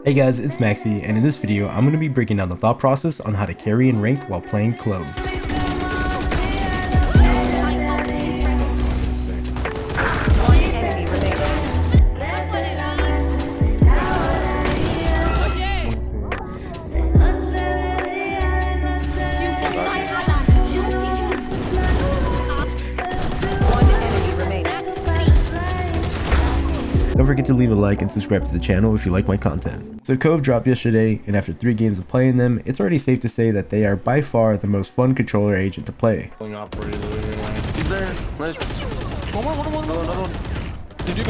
Hey guys, it's Maxi, and in this video, I'm going to be breaking down the thought process on how to carry in ranked while playing Clove. Don't forget to leave a like and subscribe to the channel if you like my content. So Cove dropped yesterday, and after 3 games of playing them, it's already safe to say that they are by far the most fun controller agent to play. He's there. Nice. One. They do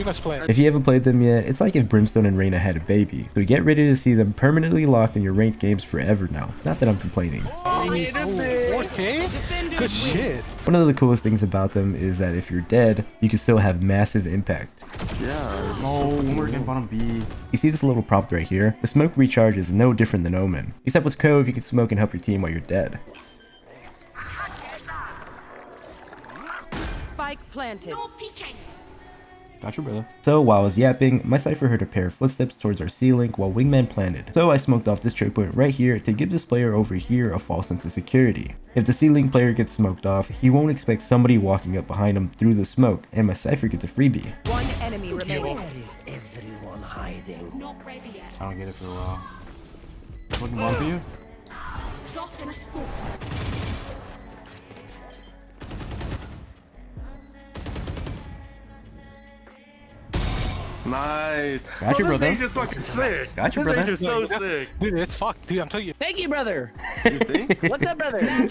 best play. If you haven't played them yet, it's like if Brimstone and Reyna had a baby. So get ready to see them permanently locked in your ranked games forever now. Not that I'm complaining. 4K? Good shit. One of the coolest things about them is that if you're dead, you can still have massive impact. Yeah. No, we're getting bottom B. You see this little prompt right here? The smoke recharge is no different than Omen. Except with Cove, you can smoke and help your team while you're dead. Spike planted. No peeking. Gotcha, brother. So while I was yapping, my Cypher heard a pair of footsteps towards our C-Link while Wingman planted. So I smoked off this choke point right here to give this player over here a false sense of security. If the C-Link player gets smoked off, he won't expect somebody walking up behind him through the smoke, and my Cypher gets a freebie. One enemy remaining. Where is everyone hiding? Not ready yet. I don't get it for a while. Looking bomb for you? Dropped in a smoke. Nice. Gotcha, This brother. agent's fucking sick. Gotcha, This brother. agent's so sick. Dude, it's fucked. Dude, I'm telling you. Thank you, brother. You think? What's up, brother?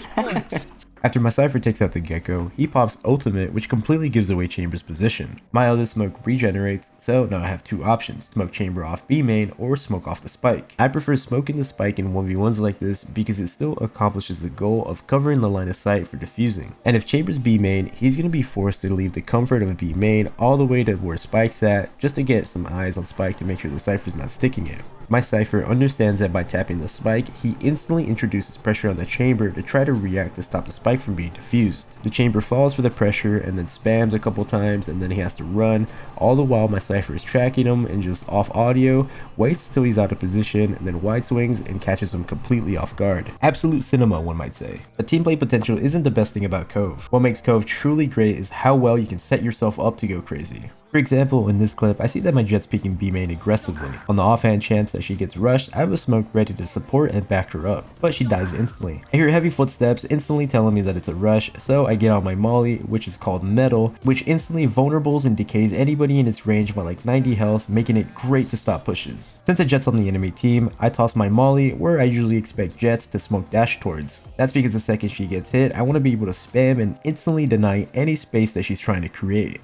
After my Cypher takes out the Gecko, he pops ultimate, which completely gives away Chamber's position. My other smoke regenerates, so now I have 2 options: smoke Chamber off B main or smoke off the spike. I prefer smoking the spike in 1v1s like this because it still accomplishes the goal of covering the line of sight for defusing. And if Chamber's B main, he's going to be forced to leave the comfort of B main all the way to where Spike's at just to get some eyes on Spike to make sure the Cypher's not sticking it. My Cypher understands that by tapping the spike, he instantly introduces pressure on the chamber to try to react to stop the spike from being defused. The chamber falls for the pressure and then spams a couple times, and then he has to run, all the while my Cypher is tracking him and just off audio, waits till he's out of position, and then wide swings and catches him completely off guard. Absolute cinema, one might say. But team play potential isn't the best thing about Cove. What makes Cove truly great is how well you can set yourself up to go crazy. For example, in this clip, I see that my Jet's peeking B main aggressively. On the offhand chance that she gets rushed, I have a smoke ready to support and back her up, but she dies instantly. I hear heavy footsteps instantly telling me that it's a rush, so I get on my molly, which is called Metal, which instantly vulnerables and decays anybody in its range by like 90 health, making it great to stop pushes. Since a Jet's on the enemy team, I toss my molly where I usually expect Jets to smoke dash towards. That's because the second she gets hit, I want to be able to spam and instantly deny any space that she's trying to create.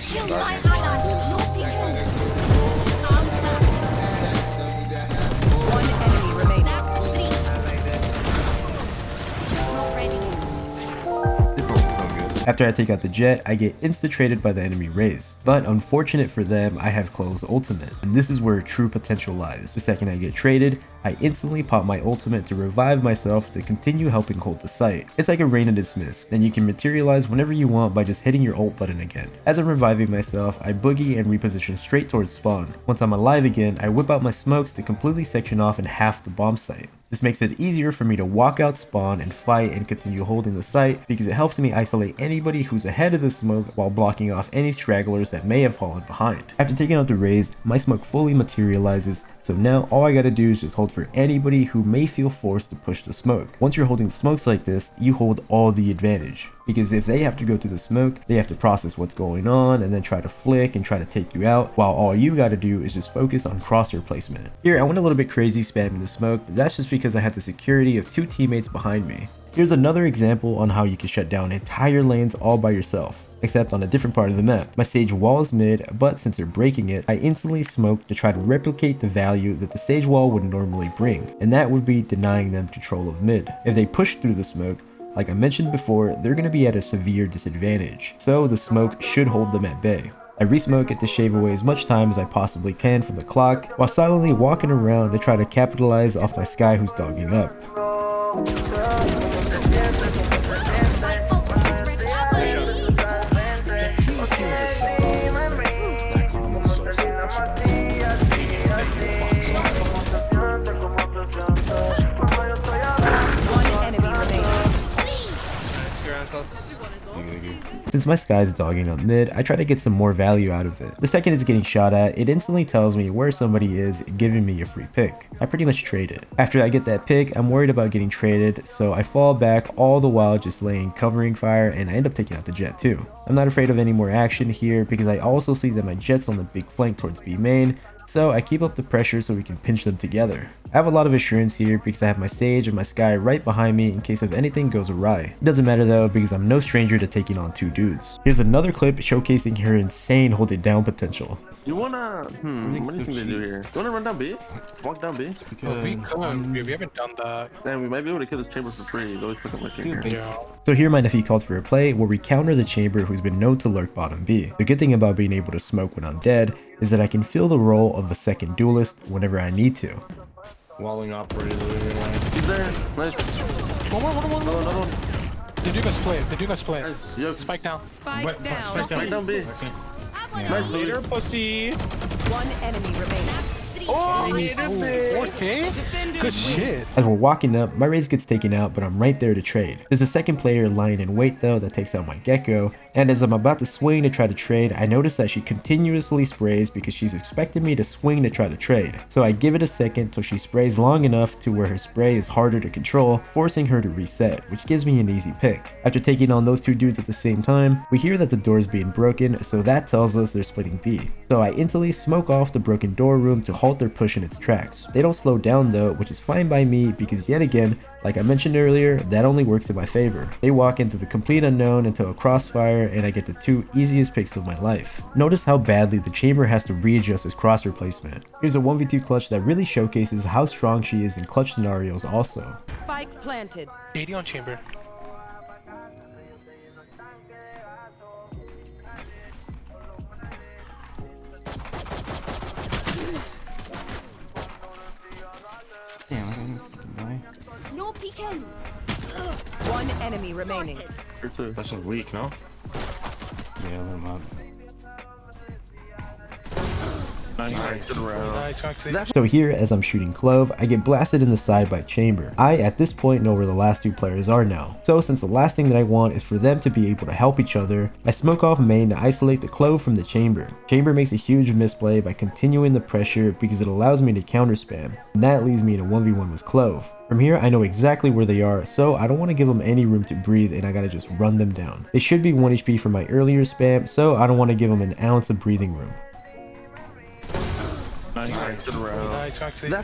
Kill my allies. One enemy remaining. Not ready. This one's so good. After I take out the Jet, I get insta-traded by the enemy Raze. But unfortunate for them, I have Clove's ultimate, and this is where true potential lies. The second I get traded, I instantly pop my ultimate to revive myself to continue helping hold the site. It's like a Reyna dismiss, and you can materialize whenever you want by just hitting your ult button again. As I'm reviving myself, I boogie and reposition straight towards spawn. Once I'm alive again, I whip out my smokes to completely section off in half the bomb site. This makes it easier for me to walk out spawn and fight and continue holding the site because it helps me isolate anybody who's ahead of the smoke while blocking off any stragglers that may have fallen behind. After taking out the Raze, my smoke fully materializes, so now all I gotta do is just hold for anybody who may feel forced to push the smoke. Once you're holding smokes like this, you hold all the advantage. Because if they have to go through the smoke, they have to process what's going on and then try to flick and try to take you out, while all you gotta do is just focus on crosshair placement. Here, I went a little bit crazy spamming the smoke, but that's just because I had the security of 2 teammates behind me. Here's another example on how you can shut down entire lanes all by yourself, except on a different part of the map. My Sage wall is mid, but since they're breaking it, I instantly smoke to try to replicate the value that the Sage wall would normally bring, and that would be denying them control of mid. If they push through the smoke, like I mentioned before, they're going to be at a severe disadvantage, so the smoke should hold them at bay. I resmoke it to shave away as much time as I possibly can from the clock, while silently walking around to try to capitalize off my Sky who's dogging up. My focus is Nice one. Since my Sky is dogging up mid, I try to get some more value out of it. The second it's getting shot at, it instantly tells me where somebody is, giving me a free pick. I pretty much trade it. After I get that pick, I'm worried about getting traded, so I fall back all the while just laying covering fire, and I end up taking out the jet too. I'm not afraid of any more action here because I also see that my jet's on the big flank towards B main, so I keep up the pressure so we can pinch them together. I have a lot of assurance here because I have my Sage and my Sky right behind me in case if anything goes awry. It doesn't matter though because I'm no stranger to taking on two dudes. Here's another clip showcasing her insane hold it down potential. You wanna, what do you think they do here? You wanna run down B? Walk down B? Oh, we could. We haven't done that. Damn, we might be able to kill this chamber for free. He's always fucking lurking here. Yeah. So here my nephew called for a play where we counter the chamber who's been known to lurk bottom B. The good thing about being able to smoke when I'm dead is that I can fill the role of a second duelist whenever I need to. Walling operator. He's there. Nice. One more. Another one. The dude must play it. The dude must play it. Nice. Yo, Spike down. Spike down. Spike down B. Nice, Later, Louis. pussy. One enemy remaining. Oh, he did it. 4K? Good shit. As we're walking up, my raise gets taken out, but I'm right there to trade. There's a second player lying in wait though that takes out my Gecko, and as I'm about to swing to try to trade, I notice that she continuously sprays because she's expecting me to swing to try to trade. So I give it a second till she sprays long enough to where her spray is harder to control, forcing her to reset, which gives me an easy pick. After taking on those two dudes at the same time, we hear that the door is being broken, so that tells us they're splitting B. So I instantly smoke off the broken door room to halt their push in its tracks. They don't slow down though, which is fine by me because yet again, like I mentioned earlier, that only works in my favor. They walk into the complete unknown into a crossfire and I get the two easiest picks of my life. Notice how badly the chamber has to readjust his cross replacement. Here's a 1v2 clutch that really showcases how strong she is in clutch scenarios also. Spike planted. 80 on chamber. No peeking. One enemy remaining. Here too. That's just weak, no? Yeah, let him up. Nice. Good round. Nice, Foxy. So here, as I'm shooting Clove, I get blasted in the side by Chamber. I, at this point, know where the last two players are now. So since the last thing that I want is for them to be able to help each other, I smoke off main to isolate the Clove from the Chamber. Chamber makes a huge misplay by continuing the pressure because it allows me to counter spam, and that leaves me in a 1v1 with Clove. From here, I know exactly where they are, so I don't want to give them any room to breathe and I gotta just run them down. They should be 1 HP from my earlier spam, so I don't want to give them an ounce of breathing room. Nice. Good round. Nice, Foxy.